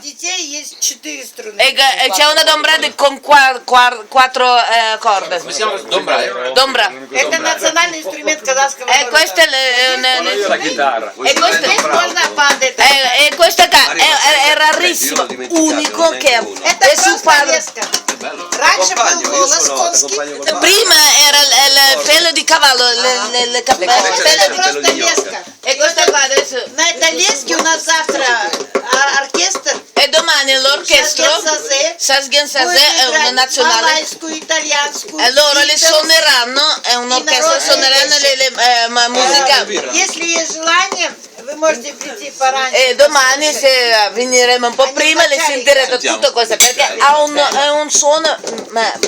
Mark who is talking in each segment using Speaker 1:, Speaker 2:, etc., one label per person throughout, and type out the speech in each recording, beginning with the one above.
Speaker 1: детей есть 4 струны.
Speaker 2: E c'è una dombra con 4 corde.
Speaker 3: Come si chiama? Dombra.
Speaker 2: Dombra.
Speaker 1: Это национальный инструмент казахского
Speaker 2: E
Speaker 1: народа.
Speaker 2: questa è
Speaker 4: La chitarra.
Speaker 1: Здесь можно падать.
Speaker 2: e questa qua è rarissimo, unico che
Speaker 1: Это
Speaker 2: è suo
Speaker 1: просто
Speaker 2: padre.
Speaker 1: леска. Раньше был голос конский.
Speaker 2: Prima era il pelo di cavallo, le
Speaker 1: Это
Speaker 2: cappelle.
Speaker 1: просто леска.
Speaker 2: E questa qua adesso.
Speaker 1: На этой леске у нас завтра оркестр.
Speaker 2: E domani l'orchestra
Speaker 1: Сазген-Сазе
Speaker 2: Sazgen
Speaker 1: будет
Speaker 2: Sazé è una
Speaker 1: играть
Speaker 2: nazionale.
Speaker 1: малайскую, итальянскую.
Speaker 2: E loro le
Speaker 1: Beatles.
Speaker 2: suoneranno, è un'orchestra, suoneranno le musica.
Speaker 1: Если есть желание, вы можете прийти пораньше.
Speaker 2: E domani se veniremo un po' prima le sentirete tutto questo perché ha un suono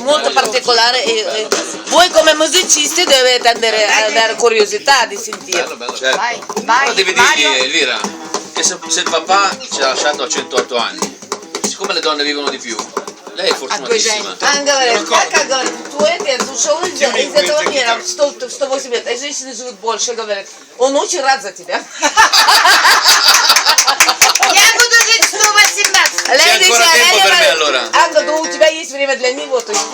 Speaker 2: molto particolare e voi come musicisti dovete avere curiosità di sentirlo.
Speaker 3: Certo. Però devi dirgli, Elvira, che se il papà ci ha lasciato a 108 anni, siccome le donne vivono di più, lei è fortunatissima.
Speaker 2: Ан говорит, как говорит, твой отец ушел из этого мира в 108 лет, а женщины живут больше, говорит, он очень рад за тебя.
Speaker 1: Я буду жить 118.
Speaker 2: Lei dice,
Speaker 3: ancora tempo per me, allora.
Speaker 2: Anga, у тебя есть время для него, то есть,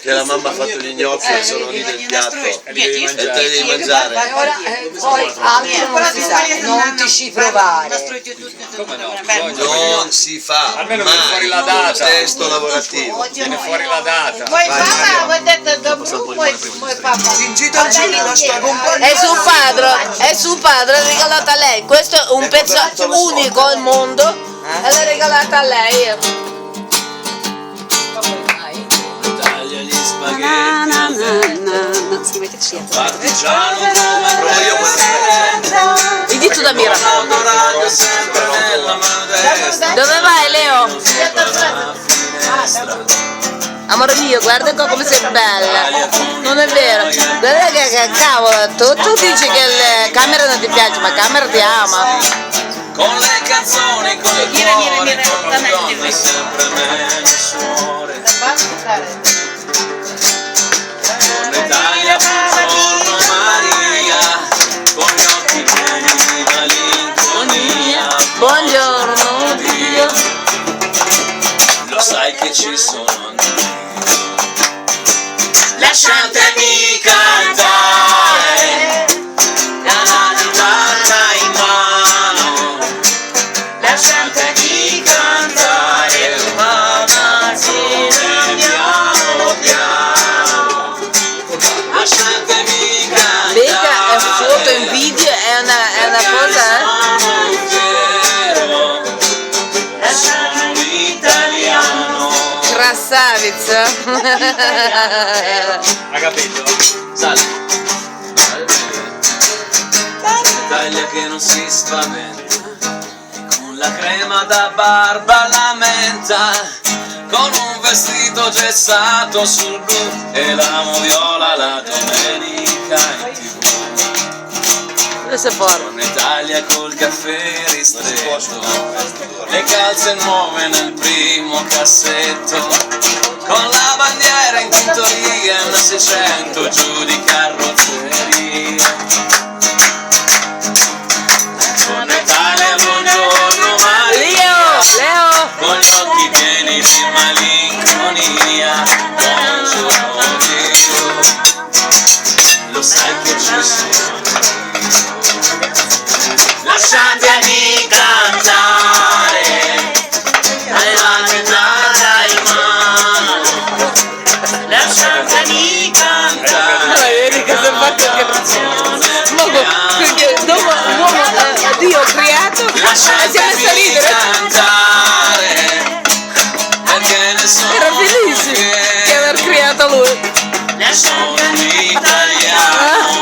Speaker 5: Che la mamma ha fatto gli gnocchi e sono lì nel piatto e te li devi mangiare.
Speaker 6: Ora poi altro non ti ci provare.
Speaker 5: Non si fa
Speaker 4: Almeno viene fuori la
Speaker 5: mai un
Speaker 4: data.
Speaker 5: testo lavorativo.
Speaker 4: Viene fuori la data.
Speaker 1: Мой папа, вот это добру, мой папа.
Speaker 2: È suo padre, ha regalato a lei, questo è un pezzo unico al mondo e l'ha regalato a lei.
Speaker 5: Taglia gli spaghetti, partigiano come
Speaker 2: Io il dito da mira.
Speaker 5: raggio sempre nella mano destra.
Speaker 2: Dove vai Leo? Amore mio, guarda qua come sei bella. Non è vero. Guarda che cavolo, tu dici che la camera non ti piace, ma la camera ti ama.
Speaker 5: Con le canzoni, con il cuore, con le donne sempre meno suore. Buongiorno Italia, buongiorno Maria, con gli occhi pieni di malinconia.
Speaker 2: Buongiorno Dio.
Speaker 5: Lo sai che ci sono anch'io. Lasciatemi cantare, la chitarra in mano. Lasciatemi cantare una canzone piano piano. Lasciatemi cantare.
Speaker 2: Vega è foto in video, è una cosa,
Speaker 5: Sono un italiano.
Speaker 2: Красавица.
Speaker 4: Ha capito?
Speaker 5: Sale. Italia che non si spaventa, con la crema da barba la menta, con un vestito gessato sul blu e la moviola la domenica in tv.
Speaker 2: Questo è forte.
Speaker 5: Con Italia col caffè ristretto, le calze nuove nel primo cassetto, con la bandiera in tintoria e una 600 giù di carrozzeria. Con Italia buongiorno Maria,
Speaker 2: Leo.
Speaker 5: con gli occhi pieni di malinconia. Buongiorno Dio, lo sai che ci sono. Lasciatemi cantare, la chitarra in mano. Lasciatemi cantare.
Speaker 2: Vedi che sei fatto che perché dopo l'uomo Dio ha creato e si è messo a ridere.
Speaker 5: Cantare, perché ne sono
Speaker 2: Era felice di aver creato lui.
Speaker 5: sono un italiano,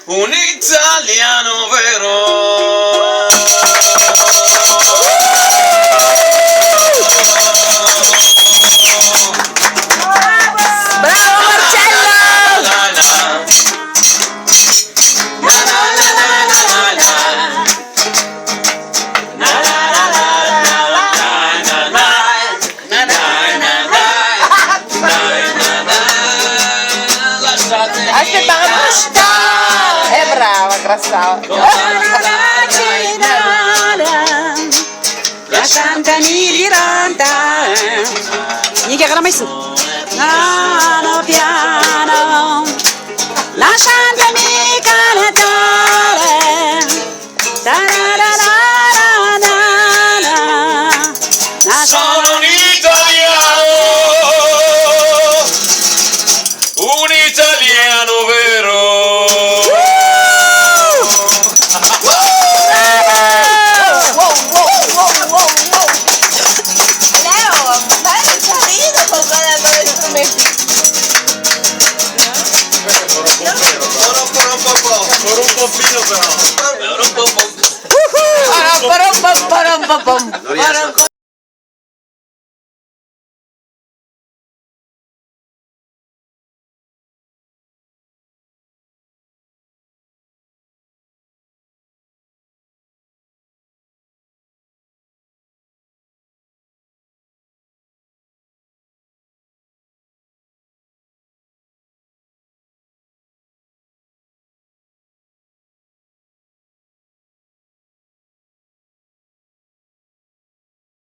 Speaker 5: un italiano vero.
Speaker 2: Bravo Marcello!
Speaker 5: La la. La la la la la la. La la la la la la. La la la. La la la la. Lasciate
Speaker 2: Aspetta, è brava. красава.
Speaker 6: Lasciatemi girare. Minchia che l'ha messo. Piano piano. Lasciatemi cantare.
Speaker 5: Sono un italiano vero.
Speaker 2: Leo, fai un carino con gli strumenti.
Speaker 4: Con un pompino però.
Speaker 2: Param, param, param, param, param.